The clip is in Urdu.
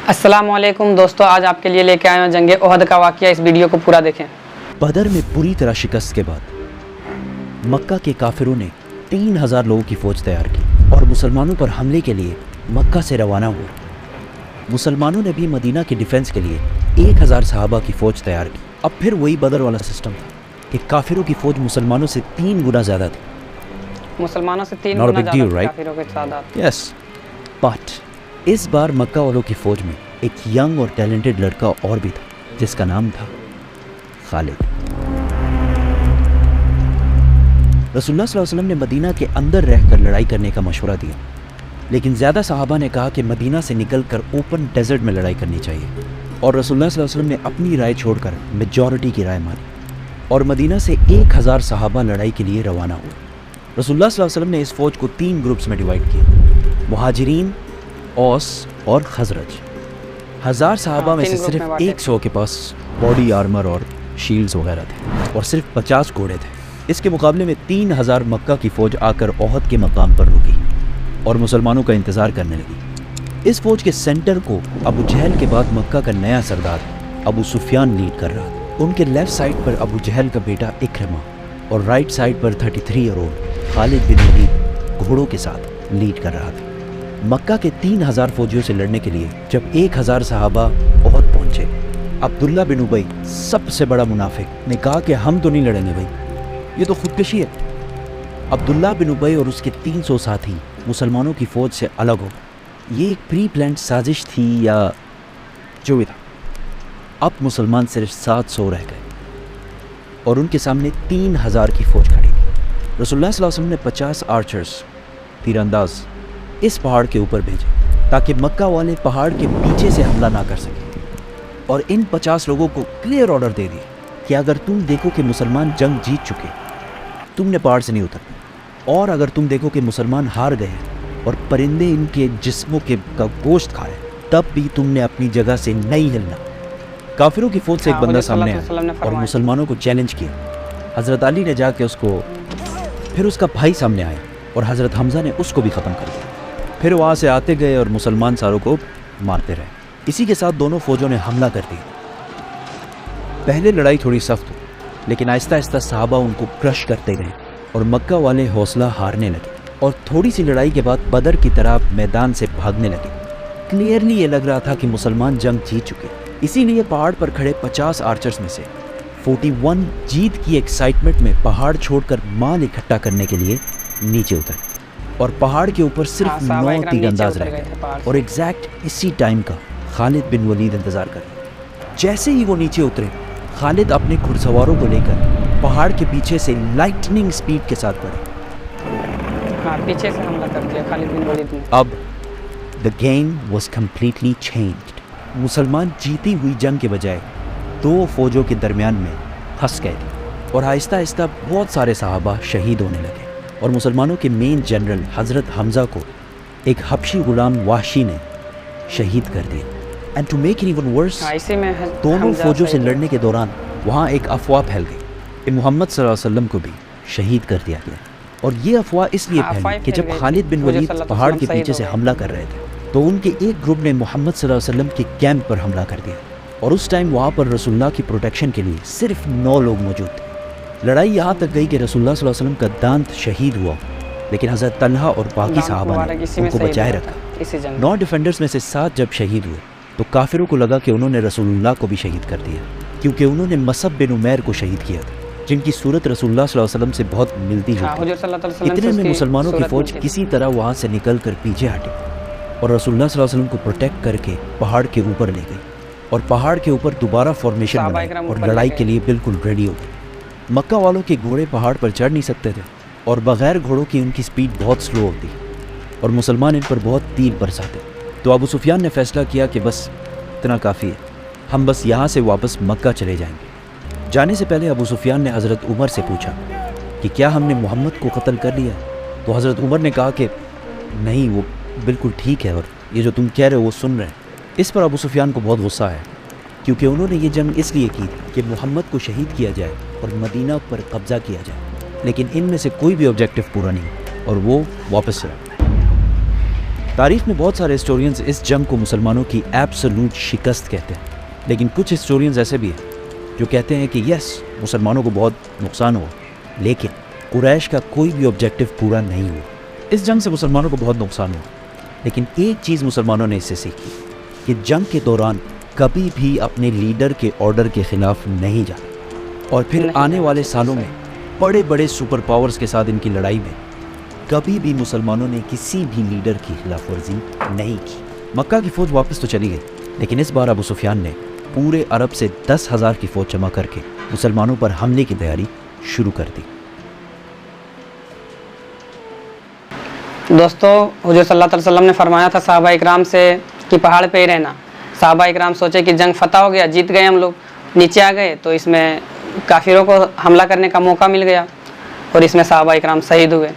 السلام علیکم دوستو، آج آپ کے لیے لے کے آئے ہیں جنگ احد کا واقعہ۔ اس ویڈیو کو پورا دیکھیں۔ بدر میں بری طرح شکست کے بعد مکہ کے کافروں نے 3000 لوگوں کی فوج تیار کی اور مسلمانوں پر حملے کے لیے مکہ سے روانہ ہوئے۔ مسلمانوں نے بھی مدینہ کے ڈیفنس کے لیے 1000 صحابہ کی فوج تیار کی۔ اب پھر وہی بدر والا سسٹم تھا کہ کافروں کی فوج مسلمانوں سے 3 گنا زیادہ تھی۔ مسلمانوں سے 3 Not a گنا big زیادہ deal, تھی right? کافروں کی تعداد۔ یس، بٹ اس بار مکہ والوں کی فوج میں ایک ینگ اور ٹیلنٹڈ لڑکا اور بھی تھا جس کا نام تھا خالد۔ رسول اللہ صلی اللہ علیہ وسلم نے مدینہ کے اندر رہ کر لڑائی کرنے کا مشورہ دیا، لیکن زیادہ صحابہ نے کہا کہ مدینہ سے نکل کر اوپن ڈیزرٹ میں لڑائی کرنی چاہیے، اور رسول اللہ صلی اللہ علیہ وسلم نے اپنی رائے چھوڑ کر میجورٹی کی رائے مانی اور مدینہ سے 1000 صحابہ لڑائی کے لیے روانہ ہوئے۔ رسول اللہ صلی اللہ علیہ وسلم نے اس فوج کو 3 گروپس میں ڈیوائڈ کیا: مہاجرین، اوس اور خزرج۔ 1000 صحابہ میں سے صرف 100 کے پاس باڈی آرمر اور شیلڈز وغیرہ تھے اور صرف 50 گھوڑے تھے۔ اس کے مقابلے میں 3000 مکہ کی فوج آ کر احد کے مقام پر رکی اور مسلمانوں کا انتظار کرنے لگی۔ اس فوج کے سینٹر کو ابو جہل کے بعد مکہ کا نیا سردار ابو سفیان لیڈ کر رہا تھا۔ ان کے لیفٹ سائڈ پر ابو جہل کا بیٹا اکرمہ اور رائٹ سائڈ پر 33 ایئر اولڈ خالد بن ولید گھوڑوں کے ساتھ لیڈ کر رہا تھا۔ مکہ کے 3000 فوجیوں سے لڑنے کے لیے جب 1000 صحابہ احد پہنچے، عبداللہ بن ابی سب سے بڑا منافق نے کہا کہ ہم تو نہیں لڑیں گے بھائی، یہ تو خودکشی ہے۔ عبداللہ بن ابی اور اس کے 300 ساتھی مسلمانوں کی فوج سے الگ ہو گئے۔ یہ ایک پری پلانڈ سازش تھی یا جو بھی تھا۔ اب مسلمان صرف 700 رہ گئے اور ان کے سامنے 3000 کی فوج کھڑی تھی۔ رسول اللہ صلی اللہ علیہ وسلم نے 50 آرچرز تیر انداز اس پہاڑ کے اوپر بھیجے تاکہ مکہ والے پہاڑ کے پیچھے سے حملہ نہ کر سکیں، اور ان 50 لوگوں کو کلیئر آرڈر دے دیے کہ اگر تم دیکھو کہ مسلمان جنگ جیت چکے تم نے پہاڑ سے نہیں اترنا، اور اگر تم دیکھو کہ مسلمان ہار گئے اور پرندے ان کے جسموں کا گوشت کھائے تب بھی تم نے اپنی جگہ سے نہیں ہلنا۔ کافروں کی فوج سے ایک بندہ سامنے آیا اور مسلمانوں کو چیلنج کیا۔ حضرت علی نے جا کے پھر اس کا بھائی سامنے آیا اور حضرت حمزہ نے اس کو بھی ختم کر دیا۔ پھر وہاں سے آتے گئے اور مسلمان ساروں کو مارتے رہے۔ اسی کے ساتھ دونوں فوجوں نے حملہ کر دیا۔ پہلے لڑائی تھوڑی سخت ہوئی، لیکن آہستہ آہستہ صحابہ ان کو کرش کرتے گئے اور مکہ والے حوصلہ ہارنے لگے اور تھوڑی سی لڑائی کے بعد بدر کی طرح میدان سے بھاگنے لگے۔ کلیئرلی یہ لگ رہا تھا کہ مسلمان جنگ جیت چکے، اسی لیے پہاڑ پر کھڑے 50 آرچرز میں سے 41 جیت کی ایکسائٹمنٹ میں پہاڑ چھوڑ کر مال اکٹھا کرنے کے لیے نیچے اترے، اور پہاڑ کے اوپر صرف 9 تیر انداز رہ گئے اور ایگزیکٹ اسی ٹائم کا خالد بن ولید انتظار کر رہے۔ جیسے ہی وہ نیچے اترے، خالد اپنے گھڑ سواروں کو لے کر پہاڑ کے پیچھے سے لائٹننگ سپیڈ کے ساتھ بڑھے۔ پیچھے سے حملہ کر دیا خالد بن ولید نے۔ اب the game was completely changed۔ مسلمان جیتی ہوئی جنگ کے بجائے 2 فوجوں کے درمیان میں پھنس گئے تھے، اور آہستہ آہستہ بہت سارے صحابہ شہید ہونے لگے، اور مسلمانوں کے مین جنرل حضرت حمزہ کو ایک حبشی غلام وحشی نے شہید کر دیا۔ And to make it even worse, دونوں فوجوں سے لڑنے کے دوران وہاں ایک افواہ پھیل گئی کہ محمد صلی اللہ علیہ وسلم کو بھی شہید کر دیا گیا، اور یہ افواہ اس لیے پھیلی کہ جب خالد بن ولید پہاڑ کے پیچھے سے حملہ کر رہے تھے تو ان کے ایک گروپ نے محمد صلی اللہ علیہ وسلم کے کیمپ پر حملہ کر دیا، اور اس ٹائم وہاں پر رسول اللہ کی پروٹیکشن کے لیے صرف 9 لوگ موجود تھے۔ لڑائی یہاں تک گئی کہ رسول اللہ صلی اللہ علیہ وسلم کا دانت شہید ہوا، لیکن حضرت طلحہ اور باقی صحابہ نے ان کو بچائے رکھا۔ 9 ڈیفینڈرز میں سے 7 جب شہید ہوئے تو کافروں کو لگا کہ انہوں نے رسول اللہ کو بھی شہید کر دیا، کیونکہ انہوں نے مصعب بن عمیر کو شہید کیا تھا، جن کی صورت رسول اللہ صلی اللہ علیہ وسلم سے بہت ملتی جلتی۔ اتنے میں مسلمانوں کی فوج کسی طرح وہاں سے نکل کر پیچھے ہٹی اور رسول اللہ صلی اللہ علیہ وسلم کو پروٹیکٹ کر کے پہاڑ کے اوپر لے گئی، اور پہاڑ کے اوپر دوبارہ فارمیشن بنائی اور لڑائی کے لیے بالکل ریڈی ہو گئی۔ مکہ والوں کے گھوڑے پہاڑ پر چڑھ نہیں سکتے تھے، اور بغیر گھوڑوں کی ان کی سپیڈ بہت سلو ہوتی، اور مسلمان ان پر بہت تیر برساتے۔ تو ابو سفیان نے فیصلہ کیا کہ بس اتنا کافی ہے، ہم بس یہاں سے واپس مکہ چلے جائیں گے۔ جانے سے پہلے ابو سفیان نے حضرت عمر سے پوچھا کہ کیا ہم نے محمد کو قتل کر لیا؟ تو حضرت عمر نے کہا کہ نہیں، وہ بالکل ٹھیک ہے، اور یہ جو تم کہہ رہے ہو وہ سن رہے ہیں۔ اس پر ابو سفیان کو بہت غصہ ہے، کیونکہ انہوں نے یہ جنگ اس لیے کی کہ محمد کو شہید کیا جائے اور مدینہ پر قبضہ کیا جائے، لیکن ان میں سے کوئی بھی آبجیکٹو پورا نہیں، اور وہ واپس چلا۔ تاریخ میں بہت سارے ہسٹورینز اس جنگ کو مسلمانوں کی ایبسولوٹ شکست کہتے ہیں، لیکن کچھ ہسٹورینز ایسے بھی ہیں جو کہتے ہیں کہ یس مسلمانوں کو بہت نقصان ہوا، لیکن قریش کا کوئی بھی آبجیکٹو پورا نہیں ہوا۔ اس جنگ سے مسلمانوں کو بہت نقصان ہوا، لیکن ایک چیز مسلمانوں نے اس سے سیکھی کہ جنگ کے دوران کبھی بھی اپنے لیڈر کے آرڈر کے خلاف نہیں جانا، اور پھر آنے والے سالوں میں بڑے بڑے سپر پاورز کے ساتھ ان کی لڑائی میں کبھی بھی مسلمانوں نے کسی بھی لیڈر کی خلاف ورزی نہیں کی۔ مکہ کی فوج واپس تو چلی گئی، لیکن اس بار ابو سفیان نے پورے عرب سے 10,000 کی فوج جمع کر کے مسلمانوں پر حملے کی تیاری شروع کر دی۔ دوستو حضور صلی اللہ علیہ وسلم نے فرمایا تھا صحابہ اکرام سے کہ پہاڑ پہ ہی رہنا۔ صحابہ اکرام سوچے کہ جنگ فتح ہو گیا، جیت گئے ہم لوگ، نیچے آ گئے تو اس میں کافروں کو حملہ کرنے کا موقع مل گیا اور اس میں صحابہ اکرام شہید ہوئے۔